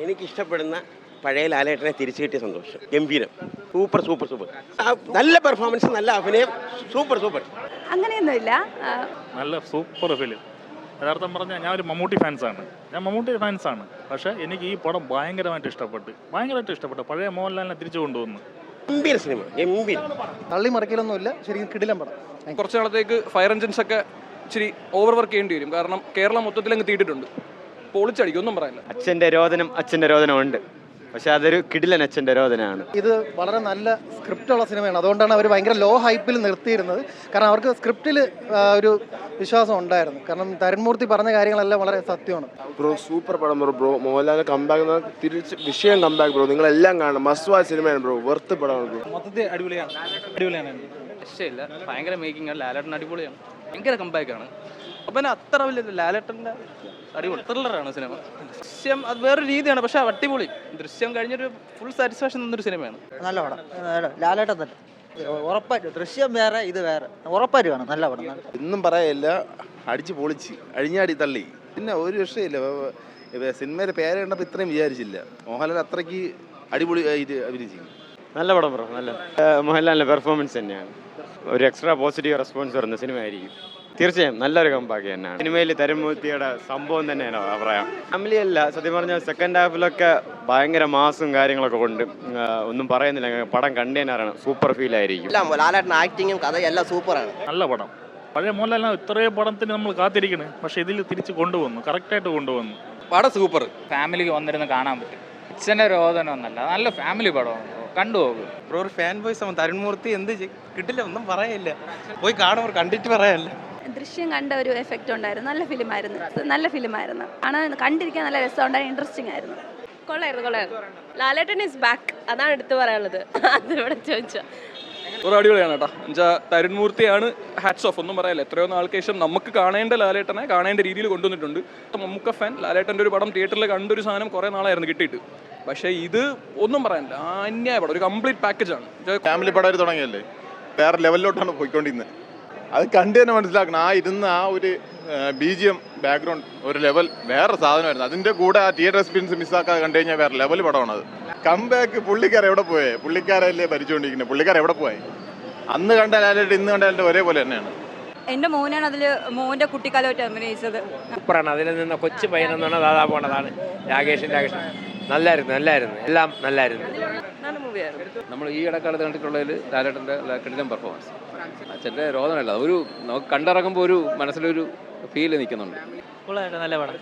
എനിക്കിഷ്ടപ്പെടുന്ന പഴയ ലാലേട്ടനെ തിരിച്ചു കിട്ടിയ സന്തോഷം. ഗംഭീരം, സൂപ്പർ സൂപ്പർ സൂപ്പർ. നല്ല പെർഫോമൻസ്, നല്ല അഭിനയം, സൂപ്പർ സൂപ്പർ. അങ്ങനെയൊന്നുമില്ല, നല്ല സൂപ്പർ ഫിലിം. യഥാർത്ഥം പറഞ്ഞാൽ ഞാൻ ഒരു മമ്മൂട്ടി ഫാൻസാണ്. പക്ഷേ എനിക്ക് ഈ പടം ഭയങ്കരമായിട്ട് ഇഷ്ടപ്പെട്ടു. പഴയ മോഹൻലാലിനെ തിരിച്ചു കൊണ്ടുവന്നു. ഗംഭീര സിനിമ, ഗംഭീരം. തള്ളി മറിക്കലൊന്നുമില്ല, ശരിക്കും കിടിലം പടം. കുറച്ച് നാളത്തേക്ക് ഫയർ എഞ്ചിൻസ് ഒക്കെ ഇച്ചിരി ഓവർ വർക്ക് ചെയ്യേണ്ടി വരും. കാരണം കേരളം മൊത്തത്തിൽ അങ്ങ് തീട്ടിട്ടുണ്ട്. പൊളിച്ചടിക്കും, ഒന്നും പറയാനില്ല. അച്ഛൻ്റെ രോദനം ഉണ്ട്, പക്ഷെ അതൊരു കിടിലൻ അച്ഛൻ്റെ രോദനമാണ്. ഇത് വളരെ നല്ല സ്ക്രിപ്റ്റുള്ള സിനിമയാണ്. അതുകൊണ്ടാണ് അവർ ഭയങ്കര ലോ ഹൈപ്പിൽ നിർത്തിയിരുന്നത്. കാരണം അവർക്ക് സ്ക്രിപ്റ്റിൽ ഒരു വിശ്വാസം ഉണ്ടായിരുന്നു. കാരണം തരുൺമൂർത്തി പറഞ്ഞ കാര്യങ്ങളെല്ലാം വളരെ സത്യമാണ്. ബ്രോ സൂപ്പർ പടം ബ്രോ. മോഹൻലാലിന്റെ കമ്പാക്ക് തിരിച്ച് വിഷയം കമ്പാക്ക് ബ്രോ. നിങ്ങളെല്ലാം കാണണം, മസ്റ്റ് വാച്ച് സിനിമയാണ് ബ്രോ. വെർത്ത് പടമാണ് ബ്രോ. മൊത്തത്തിൽ അടിപൊളിയാണ്. രക്ഷയില്ല, ഭയങ്കര മേക്കിംഗ് ആണ്. ലാലേട്ടൻ അടിപൊളിയാണ്, ഭയങ്കര കമ്പാക്കാണ്. അപ്പം പിന്നെ അത്ര വലിയ ലാലേട്ടൻ്റെ അടിപൊളി ത്രില്ലറാണ് സിനിമ. ദൃശ്യം അത് വേറൊരു രീതിയാണ്, പക്ഷെ അടിപൊളി. ദൃശ്യം കഴിഞ്ഞൊരു ഫുൾ സാറ്റിസ്ഫാക്ഷൻ തന്നൊരു സിനിമയാണ്. നല്ല പടം, ലാലേട്ടൻ തന്നെ ഉറപ്പായിട്ട്. ദൃശ്യം വേറെ, ഇത് വേറെ, ഉറപ്പായിട്ട് കാണും. നല്ല പടം. ഒന്നും പറയല്ല, അടിച്ച് പൊളിച്ച് അഴിഞ്ഞാടി തള്ളി. പിന്നെ ഒരു രക്ഷയില്ല. സിനിമയുടെ പേര് കണ്ടപ്പോൾ ഇത്രയും വിചാരിച്ചില്ല. മോഹൻലാൽ അത്രയ്ക്ക് അടിപൊളി ആയിട്ട് അഭിനയിച്ചിരിക്കും. നല്ല പടം ബ്രോ, നല്ല മോഹൻലാലിൻ്റെ പെർഫോമൻസ് തന്നെയാണ്. ഒരു എക്സ്ട്രാ പോസിറ്റീവ് റെസ്പോൺസ് വരുന്ന സിനിമ ആയിരിക്കും. തീർച്ചയായും നല്ലൊരു കമ്പാക്ക് തന്നെയാണ്. സിനിമയിൽ തരുൺമൂർത്തിയുടെ സംഭവം തന്നെയാണ് പറയാം. ഫാമിലി അല്ല, സത്യം പറഞ്ഞാൽ സെക്കൻഡ് ഹാഫിലൊക്കെ ഭയങ്കര മാസും കാര്യങ്ങളൊക്കെ കൊണ്ട് ഒന്നും പറയുന്നില്ല. പടം കണ്ടേനാറാണ്, സൂപ്പർ ഫീൽ ആയിരിക്കും. ലാലേട്ടൻ ആക്ടിങ്ങും കഥയും എല്ലാം സൂപ്പറാണ്. നല്ല പടം. പഴയ മോഹൻലാലിനെ ഇത്രയും പടത്തിന് നമ്മൾ കാത്തിരിക്കണേ, പക്ഷെ ഇതിൽ തിരിച്ച് കൊണ്ടുവന്നു, കറക്റ്റായിട്ട് കൊണ്ടുവന്നു. പടം സൂപ്പർ. ഫാമിലിക്ക് വന്നിരുന്ന് കാണാൻ പറ്റും. അച്ഛൻ്റെ രോദനം ഒന്നല്ല, നല്ല ഫാമിലി പടമാണ്. കണ്ടുപോകും ബ്രോ ഒരു ഫാൻ ബോയ്സ് ആവും. തരുൺമൂർത്തി എന്ത് കിട്ടില്ല, ഒന്നും പറയാനില്ല. പോയി കാണുമ്പോൾ കണ്ടിട്ട് പറയാനില്ല. ദൃശ്യം കണ്ട ഒരു എഫക്റ്റ് ഉണ്ടായിരുന്നു. നല്ല ഫിലിമായിരുന്നു. കണ്ടിരിക്കാൻ നല്ല രസമുണ്ടായി, ഇൻട്രസ്റ്റിംഗ് ആയിരുന്നു. കൊള്ളായിരുന്നു. ലാലേട്ടൻ ഈസ് ബാക്ക്, അതാണ് എടുത്തു പറയാനുള്ളത്. അതിവിടെ ചോദിച്ചാൽ ഒരു അടിപൊളിയാണ് കേട്ടോ. എന്നുവെച്ചാൽ തരുൺമൂർത്തിയാണ് ഹാറ്റ്സ് ഓഫ്, ഒന്നും പറയാനില്ല. എത്രയോ നാൾക്ക് ശേഷം നമുക്ക് കാണേണ്ട ലാലേട്ടനെ കാണേണ്ട രീതിയിൽ കൊണ്ടുവന്നിട്ടുണ്ട്. മമ്മൂക്ക ഫാൻ ലാലേട്ടൻ്റെ ഒരു പടം തിയേറ്ററിൽ കണ്ടൊരു സാധനം കുറേ നാളായിരുന്നു കിട്ടിയിട്ട്. പക്ഷേ ഇത് ഒന്നും പറയാനില്ല, അന്യായ പടം, ഒരു കംപ്ലീറ്റ് പാക്കേജാണ്. ഫാമിലി പടം തുടങ്ങിയല്ലേ, വേറെ ലെവലിലോട്ടാണ് പോയിക്കൊണ്ടിരുന്നത്. അത് കണ്ടു തന്നെ മനസ്സിലാക്കണം. ആ ഒരു BGM ബാക്ക്ഗ്രൗണ്ട് ഒരു ലെവൽ വേറെ സാധനമായിരുന്നു. അതിൻ്റെ കൂടെ ആ തിയേറ്റർ എക്സ്പീരിയൻസ് മിസ്സാക്കാതെ കണ്ടു കഴിഞ്ഞാൽ വേറെ ലെവൽ പടമാണ് അത്. കംബാക്ക് പുള്ളിക്കാർ എവിടെ പോയേ? പുള്ളിക്കാരല്ലേ ഭരിച്ചുകൊണ്ടിരിക്കുന്നത്. പുള്ളിക്കാർ എവിടെ പോയി? അന്ന് കണ്ട ലാലേട്ട് ഇന്ന് കണ്ട ലാലേട്ട് ഒരേപോലെ തന്നെയാണ്. എൻ്റെ മോനാണ് അതിൽ മോൻ്റെ കുട്ടിക്കാലമായിട്ട് അഭിനയിച്ചത്. സൂപ്പറാണ്. അതിൽ നിന്ന് കൊച്ചു പയ്യനെന്നാണ് ദാദാ പോണതാണ്. രാകേഷ് നല്ലായിരുന്നു, എല്ലാം നല്ലായിരുന്നു. നല്ല മൂവിയായിരുന്നു. നമ്മൾ ഈ ഇടക്കാലത്ത് കണ്ടിട്ടുള്ളതിൽ ലാലേട്ടൻ്റെ കിടിലൻ പെർഫോമൻസ്. അച്ഛൻ്റെ രോദനമല്ല, ഒരു നമുക്ക് കണ്ടിറങ്ങുമ്പോൾ ഒരു മനസ്സിലൊരു ഫീൽ നിൽക്കുന്നുണ്ട്. നല്ല പടം.